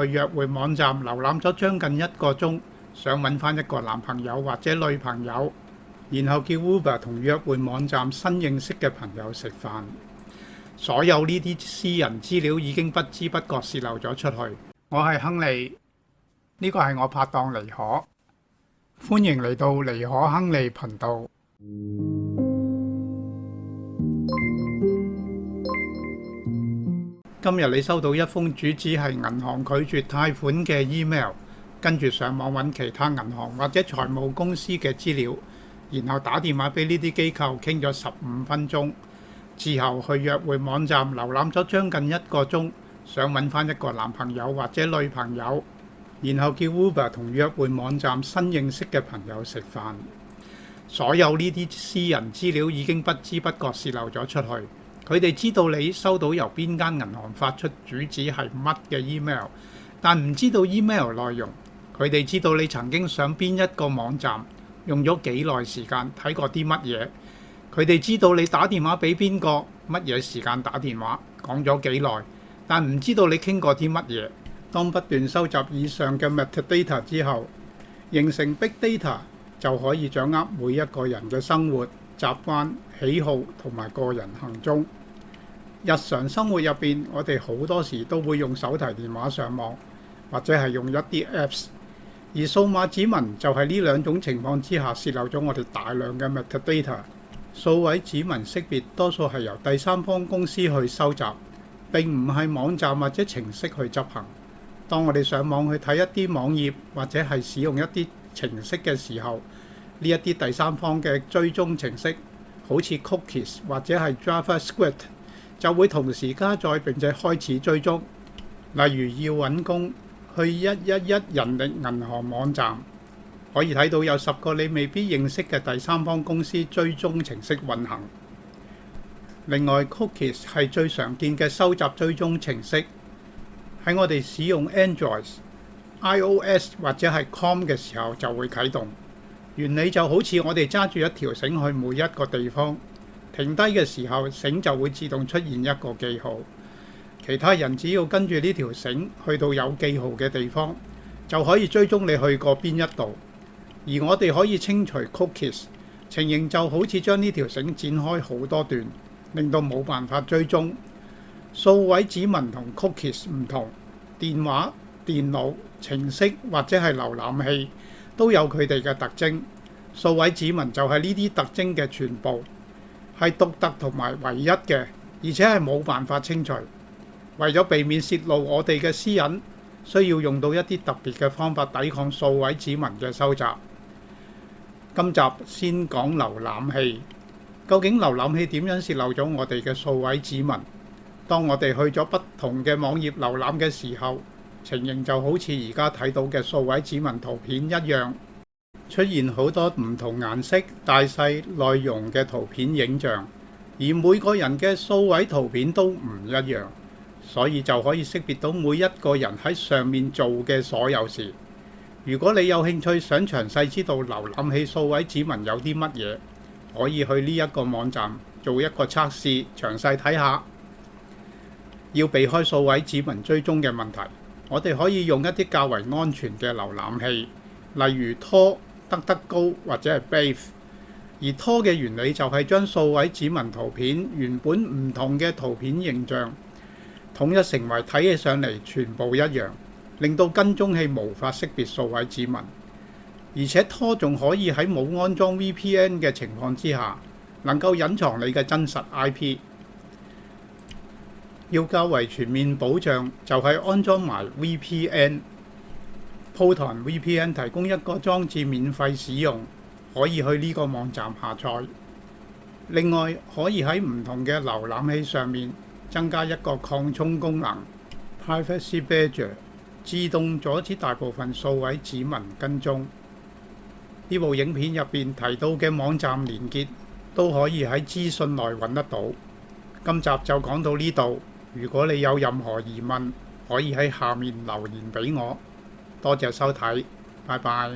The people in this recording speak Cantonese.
去約會網站瀏覽咗將近1個鐘，想揾翻一個男朋友或者女朋友，然後叫 Uber 同約會網站新認識嘅朋友食飯。所有呢啲私人資料已經不知不覺洩漏咗出去。我係亨利，呢個係我拍檔尼可，歡迎嚟到尼可亨利頻道。今日你收到一封主旨係銀行拒絕貸款嘅 email， 跟住上網揾其他銀行或者財務公司嘅資料，然後打電話俾呢啲機構傾咗15分鐘，之後去約會網站瀏覽咗將近1個鐘，想揾翻一個男朋友或者女朋友，然後叫 Uber 同約會網站新認識嘅朋友食飯。所有呢啲私人資料已經不知不覺洩漏咗出去。佢哋知道你收到由邊間銀行發出主旨係乜嘅 email， 但唔知道 email 內容。佢哋知道你曾經上邊一個網站，用咗幾耐時間睇過啲乜嘢。佢哋知道你打電話俾邊個，乜嘢時間打電話，講咗幾耐，但唔知道你傾過啲乜嘢。當不斷收集以上嘅 metadata 之後，形成 big data， 就可以掌握每一個人嘅生活習慣、喜好同埋個人行蹤。日常生活入邊，我哋好多時都會用手提電話上網，或者係用一啲 apps， 而數碼指紋就係呢兩種情況之下洩漏咗我哋大量嘅 metadata。數位指紋識別多數係由第三方公司去收集，並唔係網站或者程式去執行。當我哋上網去睇一啲網頁或者係使用一啲程式嘅時候，呢一啲第三方嘅追蹤程式，好似 cookies 或者係 JavaScript， 就會同時加載並且開始追蹤。例如要揾工，去111人力銀行網站，可以睇到有10個你未必認識嘅第三方公司追蹤程式運行。另外 cookies 係最常見嘅收集追蹤程式，喺我哋使用 Android、iOS 或者係 Chrome 嘅時候就會啟動。原理就好似我哋揸住一條繩去每一個地方，停低嘅時候繩就會自動出現一個記號，其他人只要跟住呢條繩去到有記號嘅地方，就可以追蹤你去過邊一度。而我哋可以清除 cookies， 情形就好似將呢條繩剪開好多段，令到冇辦法追蹤。數位指紋同 cookies 唔同，電話、電腦、程式或者係瀏覽器都有佢哋嘅特徵。數位指紋就係呢啲特徵嘅全部，係獨特同埋唯一嘅，而且係冇辦法清除。為咗避免洩露我哋嘅私隱，需要用到一啲特別嘅方法抵抗數位指紋嘅收集。今集先講瀏覽器。究竟瀏覽器點樣洩漏咗我哋嘅數位指紋？當我哋去咗不同嘅網頁瀏覽嘅時候，情形就好似而家睇到嘅數位指紋圖片一樣，出現好多唔同顏色、大細、內容嘅圖片影像，而每個人嘅數位圖片都唔一樣，所以就可以識別到每一個人喺上面做嘅所有事。如果你有興趣想詳細知道瀏覽器數位指紋有啲乜嘢，可以去呢一個網站做一個測試，詳細睇下。要避開數位指紋追蹤嘅問題，我哋可以用一啲較為安全嘅瀏覽器，例如 Tor、DuckDuckGo 或者係 Brave。而 Tor 嘅原理就係將數位指紋圖片原本唔同嘅圖片形象統一成為睇起上嚟全部一樣，令到跟蹤器無法識別數位指紋。而且 Tor 仲可以喺冇安裝 VPN 嘅情況之下，能夠隱藏你嘅真實 IP。要較為全面保障，就係安裝埋 VPN。Proton VPN 提供一個裝置免費使用，可以去呢個網站下載。另外，可以喺唔同嘅瀏覽器上面增加一個擴充功能 Privacy Badger， 自動阻止大部分數位指紋跟蹤。呢部影片入邊提到嘅網站連結都可以喺資訊內揾得到。今集就講到呢度。如果你有任何疑問，可以喺下面留言俾我。多謝收睇，拜拜。